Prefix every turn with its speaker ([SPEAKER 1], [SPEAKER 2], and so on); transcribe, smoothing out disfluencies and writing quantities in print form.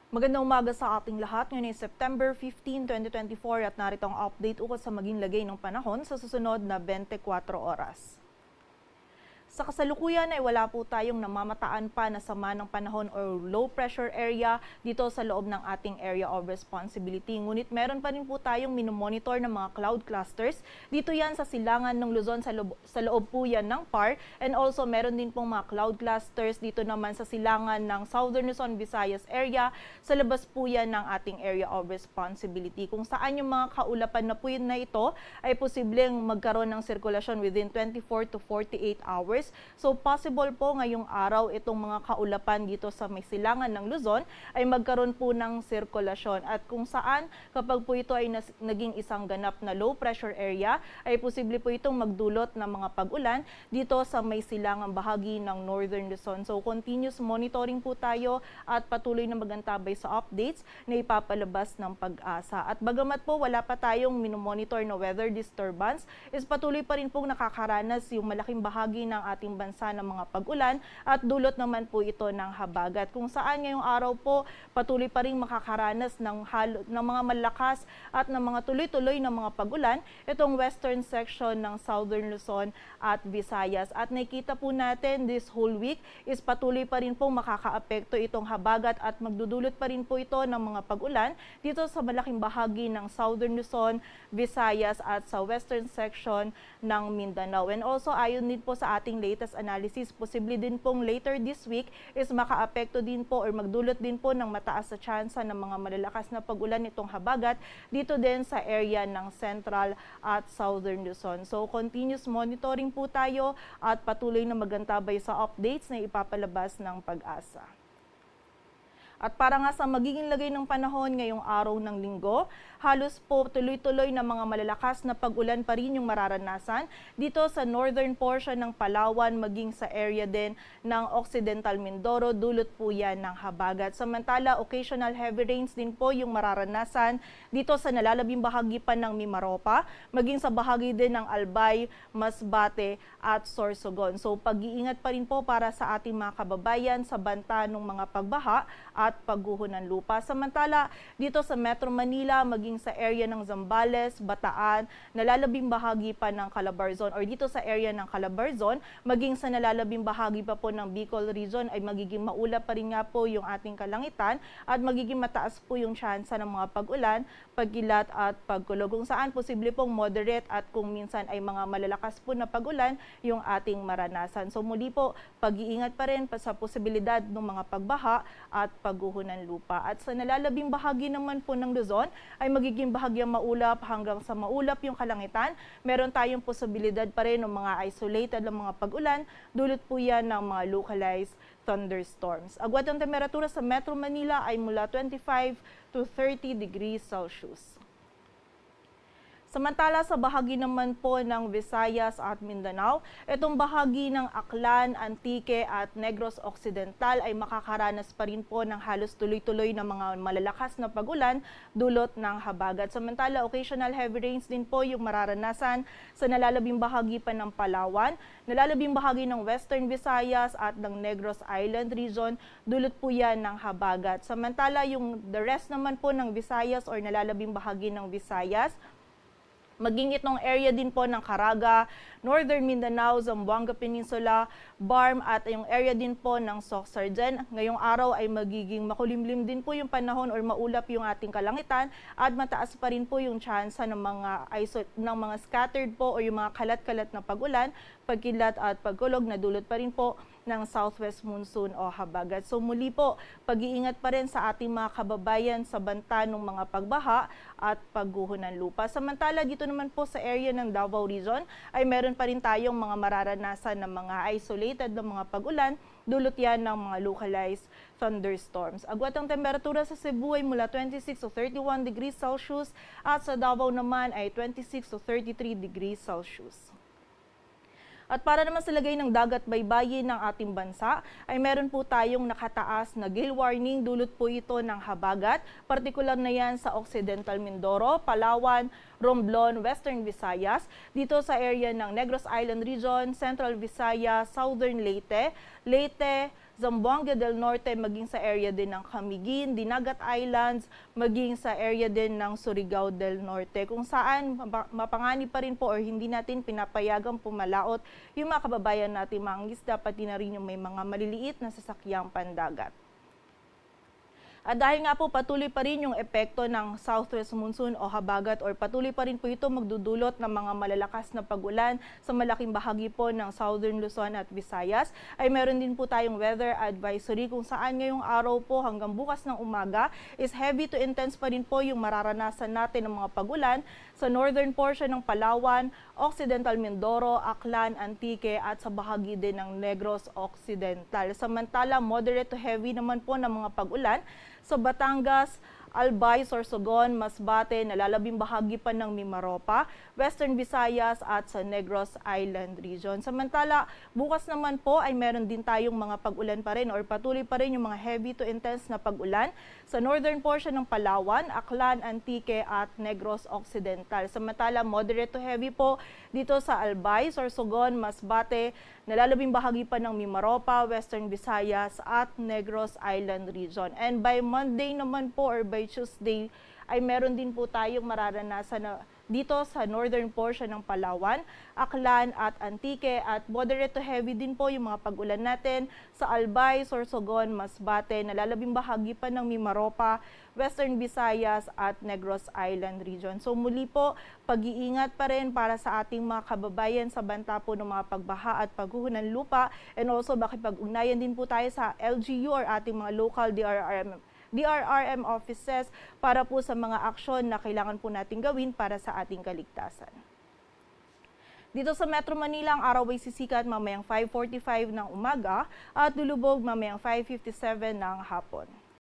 [SPEAKER 1] Magandang umaga sa ating lahat. Ngayon ay September 15, 2024 at narito ang update ukol sa maging lagay ng panahon sa susunod na 24 oras. Sa kasalukuyan ay wala po tayong namamataan pa na sama ng panahon or low pressure area dito sa loob ng ating area of responsibility. Ngunit meron pa rin po tayong minomonitor ng mga cloud clusters. Dito yan sa silangan ng Luzon, sa loob po yan ng PAR. And also meron din pong mga cloud clusters dito naman sa silangan ng Southern Luzon, Visayas area. Sa labas po yan ng ating area of responsibility. Kung saan yung mga kaulapan na po yun na ito ay posibleng magkaroon ng sirkulasyon within 24 to 48 hours. So possible po ngayong araw itong mga kaulapan dito sa may silangan ng Luzon ay magkaroon po ng sirkulasyon. At kung saan kapag po ito ay naging isang ganap na low pressure area ay posible po itong magdulot ng mga pag-ulan dito sa may silangang bahagi ng Northern Luzon. So continuous monitoring po tayo at patuloy na magantabay sa updates na ipapalabas ng Pag-asa. At bagamat po wala pa tayong minomonitor na weather disturbance, is patuloy pa rin pong nakakaranas yung malaking bahagi ng ating bansa ng mga pag-ulan at dulot naman po ito ng habagat. Kung saan ngayong araw po patuloy pa rin makakaranas ng mga malakas at ng mga tuloy-tuloy na mga pag-ulan itong western section ng Southern Luzon at Visayas. At nakikita po natin this whole week is patuloy pa rin pong makakaapekto itong habagat at magdudulot pa rin po ito ng mga pag-ulan dito sa malaking bahagi ng Southern Luzon, Visayas at sa western section ng Mindanao. And also ayon din po sa ating latest analysis, posible din pong later this week is makaapekto din po or magdulot din po ng mataas sa tsansa ng mga malalakas na pag-ulan itong habagat dito din sa area ng Central at Southern Luzon. So continuous monitoring po tayo at patuloy na magantabay sa updates na ipapalabas ng Pag-asa. At para nga sa magiging lagay ng panahon ngayong araw ng Linggo, halos po tuloy-tuloy na mga malalakas na pag-ulan pa rin yung mararanasan dito sa northern portion ng Palawan maging sa area din ng Occidental Mindoro, dulot po yan ng habagat. Samantala, occasional heavy rains din po yung mararanasan dito sa nalalabing bahagi pa ng Mimaropa, maging sa bahagi din ng Albay, Masbate at Sorsogon. So pag-iingat pa rin po para sa ating mga kababayan sa banta ng mga pagbaha at pagguho ng lupa. Samantala, dito sa Metro Manila, maging sa area ng Zambales, Bataan, nalalabing bahagi pa ng Calabarzon or dito sa area ng Calabarzon, maging sa nalalabing bahagi pa po ng Bicol region ay magiging maulap pa rin nga po yung ating kalangitan at magiging mataas po yung tsansa ng mga pag-ulan, pagkilat at pagkulog. Kung saan posible pong moderate at kung minsan ay mga malalakas po na pag-ulan yung ating maranasan. So muli po, pag-iingat pa rin sa posibilidad ng mga pagbaha at pagguho ng lupa. At sa nalalabing bahagi naman po ng Luzon ay magiging bahagyang maulap hanggang sa maulap yung kalangitan. Meron tayong posibilidad pa rin ng mga isolated na mga pag-ulan, dulot po yan ng mga localized thunderstorms. Agwat ang temperatura sa Metro Manila ay mula 25 to 30 degrees Celsius. Samantala sa bahagi naman po ng Visayas at Mindanao, itong bahagi ng Aklan, Antique at Negros Occidental ay makakaranas pa rin po ng halos tuloy-tuloy na mga malalakas na pag-ulan dulot ng habagat. Samantala, occasional heavy rains din po yung mararanasan sa nalalabing bahagi pa ng Palawan, nalalabing bahagi ng Western Visayas at ng Negros Island region, dulot po yan ng habagat. Samantala, yung the rest naman po ng Visayas or nalalabing bahagi ng Visayas, maging itong area din po ng Caraga, Northern Mindanao, Zamboanga Peninsula, Barm at yung area din po ng Soxargen. Ngayong araw ay magiging makulimlim din po yung panahon or maulap yung ating kalangitan at mataas pa rin po yung tsansa ng mga scattered po o yung mga kalat-kalat na pag-ulan, pagkilat at pagkulog na dulot pa rin po ng southwest monsoon o habagat. So muli po, pag-iingat pa rin sa ating mga kababayan sa banta ng mga pagbaha at pagguho ng lupa. Samantala dito naman po sa area ng Davao Region ay meron pa rin tayong mga mararanasan ng mga isolated na mga pag-ulan, dulot yan ng mga localized thunderstorms. Agwat ang temperatura sa Cebu ay mula 26 to 31 degrees Celsius at sa Davao naman ay 26 to 33 degrees Celsius. At para naman sa lagay ng dagat baybayin ng ating bansa, ay meron po tayong nakataas na gale warning. Dulot po ito ng habagat, partikular na yan sa Occidental Mindoro, Palawan, Romblon, Western Visayas, dito sa area ng Negros Island Region, Central Visayas, Southern Leyte, Zamboanga del Norte, maging sa area din ng Camiguin, Dinagat Islands, maging sa area din ng Surigao del Norte, kung saan mapanganib pa rin po or hindi natin pinapayagang pumalaot yung mga kababayan natin mga isda, pati na rin yung may mga maliliit na sasakyang pandagat. At dahil nga po patuloy pa rin yung epekto ng southwest monsoon o habagat or patuloy pa rin po ito magdudulot ng mga malalakas na pag-ulan sa malaking bahagi po ng Southern Luzon at Visayas, ay meron din po tayong weather advisory kung saan ngayong araw po hanggang bukas ng umaga is heavy to intense pa rin po yung mararanasan natin ng mga pag-ulan sa northern portion ng Palawan, Occidental Mindoro, Aklan, Antique at sa bahagi din ng Negros Occidental. Samantala, moderate to heavy naman po ng mga pag-ulan sa Batangas, Albay, Sorsogon, Masbate, nalalabing bahagi pa ng Mimaropa, Western Visayas at sa Negros Island Region. Samantala, bukas naman po ay meron din tayong mga pag-ulan pa rin or patuloy pa rin yung mga heavy to intense na pag-ulan sa northern portion ng Palawan, Aklan, Antique at Negros Occidental. Samantala, moderate to heavy po dito sa Albay, Sorsogon, Masbate, nalalabing bahagi pa ng Mimaropa, Western Visayas at Negros Island Region. And by Monday naman po or by Tuesday ay meron din po tayong mararanasan na dito sa northern portion ng Palawan, Aklan at Antique at moderate to heavy din po yung mga pag-ulan natin sa Albay, Sorsogon, Masbate, nalalabing bahagi pa ng Mimaropa, Western Visayas at Negros Island Region. So muli po, pag-iingat pa rin para sa ating mga kababayan sa banta po ng mga pagbaha at pagguho ng lupa, and also makipag-ugnayan din po tayo sa LGU or ating mga local DRRM offices para po sa mga aksyon na kailangan po natin gawin para sa ating kaligtasan. Dito sa Metro Manila, ang araw ay sisikat mamayang 5:45 ng umaga at lulubog mamayang 5:57 ng hapon.